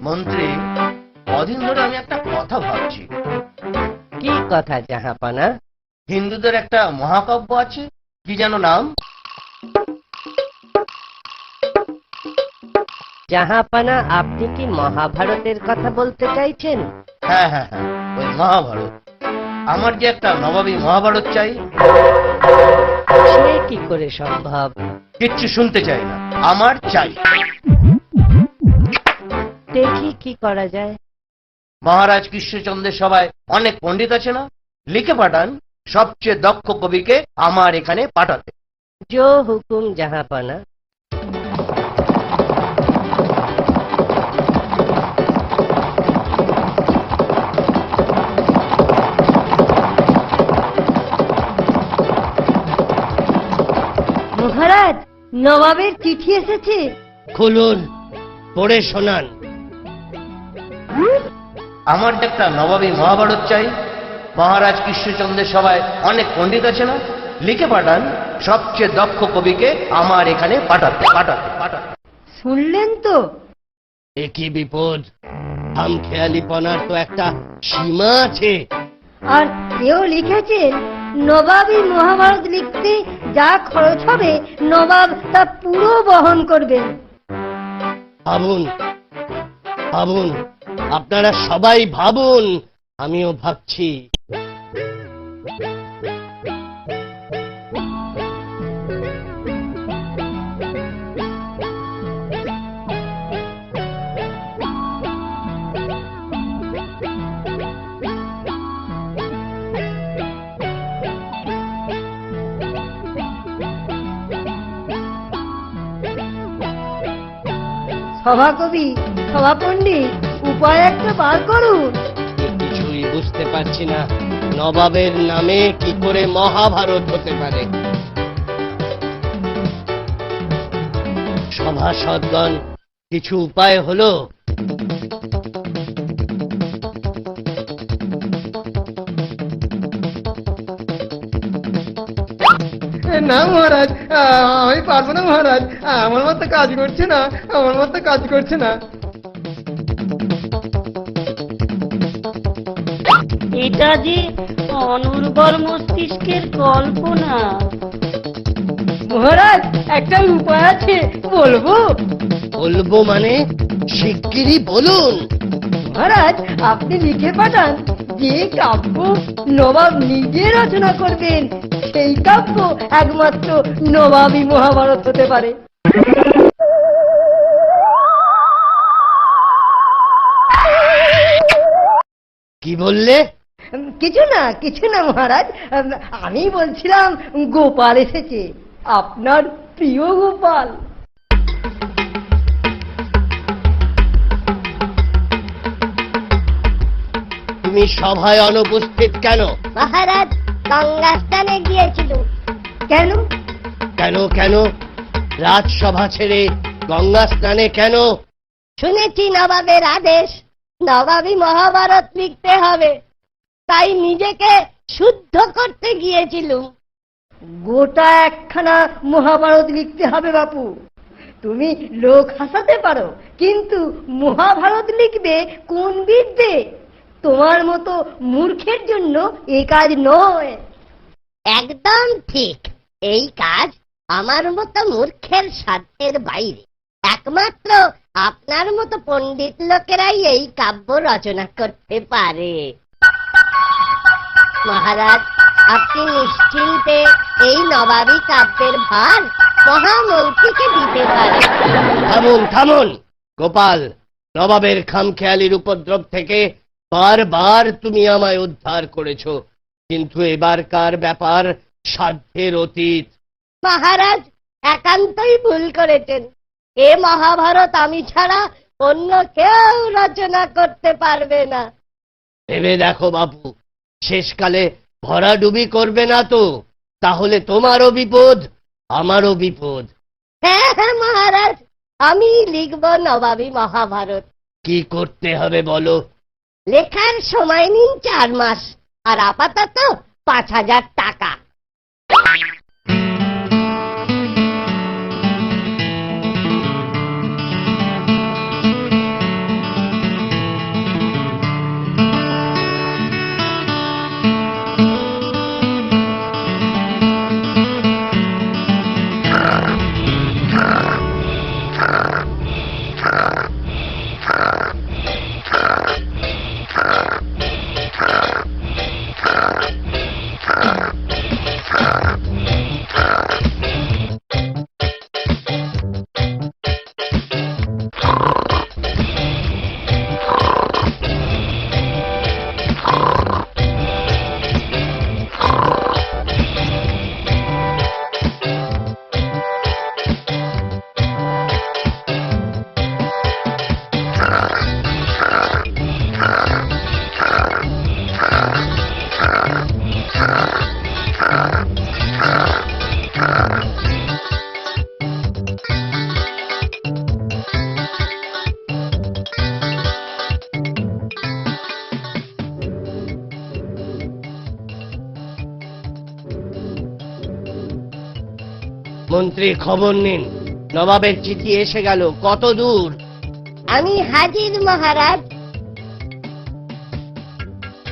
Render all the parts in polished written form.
মন্ত্রী, কদিন ধরে আমি একটা কথা ভাবছি। কি কথা জাহাপানা? হিন্দুদের একটা মহাকাব্য আছে, কি যেন নাম? জাহাপানা, আপনি কি মহাভারতের কথা বলতে চাইছেন? হ্যাঁ হ্যাঁ হ্যাঁ, ওই মহাভারত। আমার যে একটা নবাবী মহাভারত চাই। সে কি করে সম্ভব? কিচ্ছু শুনতে চাই না, আমার চাই। দেখি কি করা যায়। মহারাজ কৃষ্ণচন্দ্রের সভায় অনেক পণ্ডিত আছে না, লিখে পাঠান সবচেয়ে দক্ষ কবিকে আমার এখানে পাঠাতে। জো হুকুম জাহাপানা। মহারাজ, নবাবের চিঠি এসেছে। খুলুন, পড়ে শোনান। আমার যে একটা নবাবী মহাভারত চাই। মহারাজ কৃষ্ণচন্দ্রের সভায় অনেক পণ্ডিত আছে না, লিখে পাঠান সবচেয়ে দক্ষ কবিকে আমার এখানে পাঠাতে পাঠাতে পাঠাতে। শুনলেন তো? একই বিপদ। খামখেয়ালিপনার তো একটা সীমা আছে। আর কেউ লিখেছেন, নবাবী মহাভারত লিখতে যা খরচ হবে নবাব তা পুরো বহন করবেন। ভাবুন, ভাবুন, আপনারা সবাই ভাবুন, আমিও ভাবছি। সভাকবি, সভাপণ্ডিত, উপায় একটা বার করুন। কিছুই বুঝতে পারছি না, নবাবের নামে কি করে মহাভারত হতে পারে। সভাসদগণ, কিছু উপায় হলো? না মহারাজ, আমি পারবো না মহারাজ। আমার মতো কাজ করছে না, আমার মতো কাজ করছে না। এটা যে অনুর্বর মস্তিষ্কের কল্পনা। মহারাজ, একটা উপায় আছে, বলবো? বলবো মানে? শিগগিরই বলুন। মহারাজ, আপনি লিখে পাঠান যে কাব্য নবাব নিজে রচনা করবেন, সেই কাব্য একমাত্র নবাবী মহাভারত হতে পারে। কি বললে? কিছু না মহারাজ, আমি বলছিলাম গোপাল এসেছে, আপনার প্রিয় গোপাল। তুমি সভায় অনুপস্থিত কেন? মহারাজ গঙ্গা স্নানে গিয়েছিল। কেন? কেন কেন? রাজসভা ছেড়ে গঙ্গা স্নানে কেন? শুনেছি নবাবের আদেশ, নবাবী মহাভারত লিখতে হবে, তাই নিজেকে শুদ্ধ করতে গিয়েছিলুম। গোটা একখানা মহাভারত লিখতে হবে বাপু। তুমি লোক হাসাতে পারো, কিন্তু মহাভারত লিখবে কোন বিদ্যে? তোমার মতো মূর্খের জন্য এ কাজ নয়। একদম ঠিক। এই কাজ আমার মতো মূর্খের সাধ্যের বাইরে। একমাত্র আপনার মতো পণ্ডিত লোকেরাই এই কাব্য রচনা করতে পারে। মহারাজ, আপনি নিশ্চিন্তে এই নবাবী কাব্যের ভার মহামন্ত্রীকে দিতে পারেন। থামুন থামুন গোপাল, নবাবের খামখেয়ালির উপদ্রব থেকে বারবার তুমি আমায় উদ্ধার করেছ, কিন্তু এবারকার ব্যাপার সাধ্যের অতীত। মহারাজ একান্তই ভুল করেছেন। এ মহাভারত আমি ছাড়া অন্য কেউ রচনা করতে পারবে না। ভেবে দেখো বাপু, শেষকালে ভরাডুবি করবে না তো? তাহলে তোমারও বিপদ, আমারও বিপদ। হ্যাঁ হ্যাঁ মহারাজ, আমি লিখব নবাবী মহাভারত। কি করতে হবে বলো? লেখার সময় নিন 4 মাস, আর আপাতত 5,000 টাকা। মন্ত্রী খবর নিন, নবাবের চিঠি এসে গেল। কত দূর? আমি হাজির মহারাজ।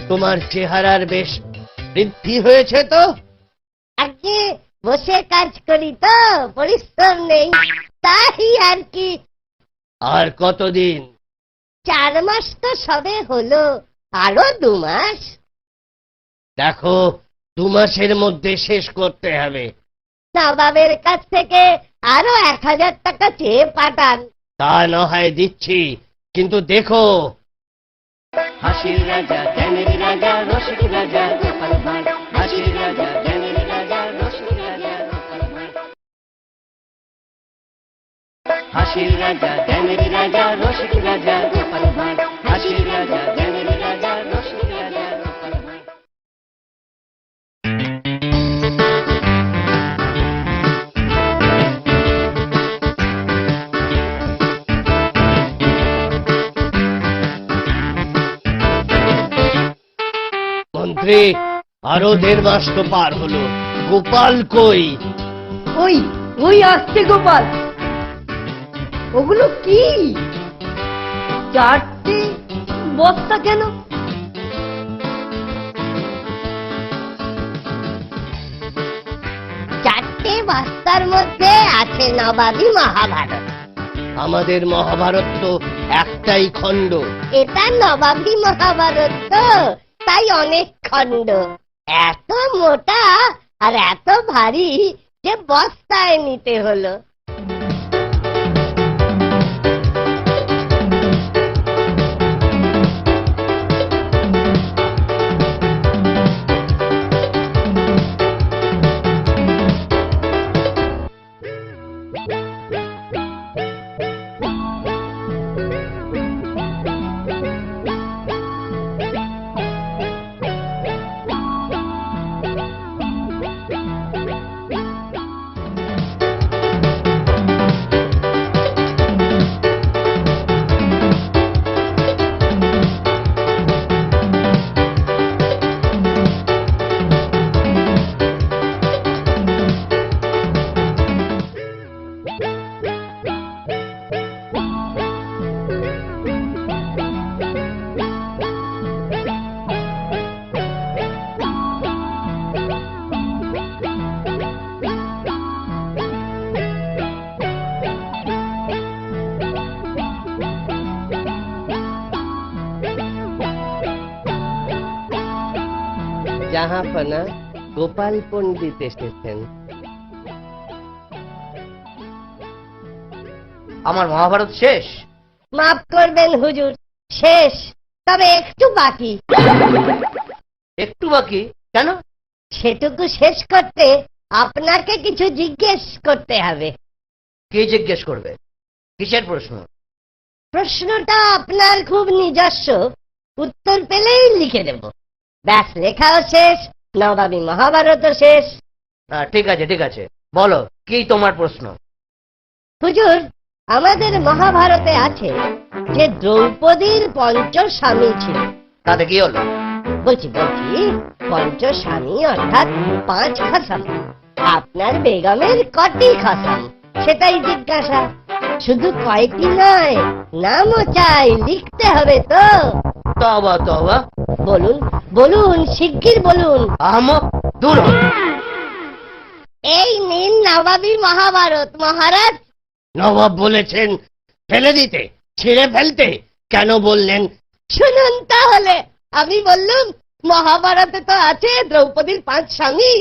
তোমার চেহারার বেশ বৃদ্ধি হয়েছে তো। আগে বসে কাজ করি তো, পরিশ্রম নেই, তাই আর কি। আর কতদিন? 4 মাস তো সবে হলো, আরো 2 মাস। দেখো, 2 মাসের মধ্যে শেষ করতে হবে। নবাবের কাছ থেকে আরো 1,000 টাকা চেয়ে পাঠান। তা না হয় দিচ্ছি, কিন্তু দেখো, হাসির রাজা, জ্ঞানের রাজা, রসিক রাজা, গোপাল ভাঁড়। হাসির রাজা, জ্ঞানের রাজা, রসিক রাজা, গোপাল ভাঁড়। হাসির রাজা, জ্ঞানের রাজা, রসিক রাজা, গোপাল ভাঁড়। হাসির রাজা, জ্ঞানের রাজা, রসিক রাজা, গোপাল ভাঁড়। মন্ত্রী, আরো 1.5 মাস তো পার হলো, গোপাল কই? ওই ওই আসছে গোপাল। ওগুলো কি? 4টে বস্তা কেন? চারটে বস্তার মধ্যে আছে নবাবী মহাভারত। আমাদের মহাভারত তো একটাই খণ্ড। এটা নবাবী মহাভারত তো, তাই অনেক খণ্ড। এত মোটা আর এত ভারী যে বস্তায় নিতে হলো। জাহাপনা, গোপাল পণ্ডিত এসেছেন। আমার মহাভারত শেষ? মাফ করবেন হুজুর, শেষ, তবে একটু বাকি। একটু বাকি? কেন? সেটুকু শেষ করতে আপনাকে কিছু জিজ্ঞেস করতে হবে। কে জিজ্ঞেস করবে? কিসের প্রশ্ন? প্রশ্নটা আপনার খুব নিজস্ব, উত্তর পেলেই লিখে দেব। ব্যাস, লেখাও শেষ, নবাবী মহাভারতও শেষ। ঠিক আছে ঠিক আছে, বলো কি তোমার প্রশ্ন? হুজুর, আমাদের মহাভারতে আছে যে দ্রৌপদীর 5 স্বামী ছিল। তাতে কি হলো? বলছি পঞ্চস্বামী অর্থাৎ 5 খাসাম। আপনার বেগমের কটি খাসাম সেটাই জিজ্ঞাসা। শুধু কয়টি নয়, নামও চাই, লিখতে হবে তো। তবা তবা, বলুন বলুন, শিগগির বলুন। আহমক, দূর হ। এই নিন নবাবী মহাভারত মহারাজ। নবাব বলেছেন ফেলে দিতে, ছিঁড়ে ফেলতে, কেন বললেন? শুনুন তাহলে, আমি বললুম মহাভারতে তো আছে দ্রৌপদীর 5 স্বামী।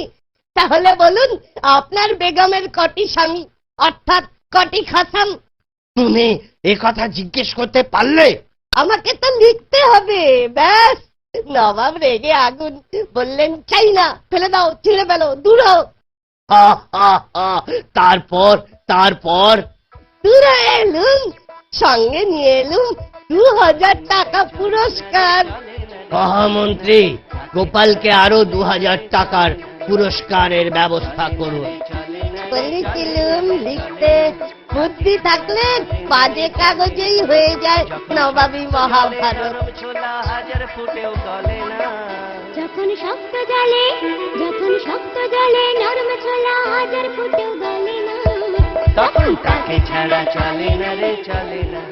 তাহলে বলুন আপনার বেগমের কটি স্বামী অর্থাৎ কটি খাসাম? তুমি এ কথা জিজ্ঞেস করতে পারলে? আমাকে তো লিখতে হবে, ব্যাস। নবাব রেগে আগুন, বললেন চাই না, ফেলে দাও, ছিঁড়ে ফেলো, দূর হও। হা, হা, হা। তারপর তারপর দূর হয়ে এলুম, সঙ্গে নিয়ে এলুম 2000 টাকা পুরস্কার। মহামন্ত্রী, গোপালকে আরো 2000 টাকার পুরস্কারের ব্যবস্থা করুন। বলেছিলুম লিখতে, বুদ্ধি থাকলে বাজে কাগজেই হয়ে যায় নবাবী মহাভারত। যখন শক্ত জলে নরম ছোলা হাজার ফুটেও গলে না, তখন তাকে ছাড়া চলে না রে, চলে না।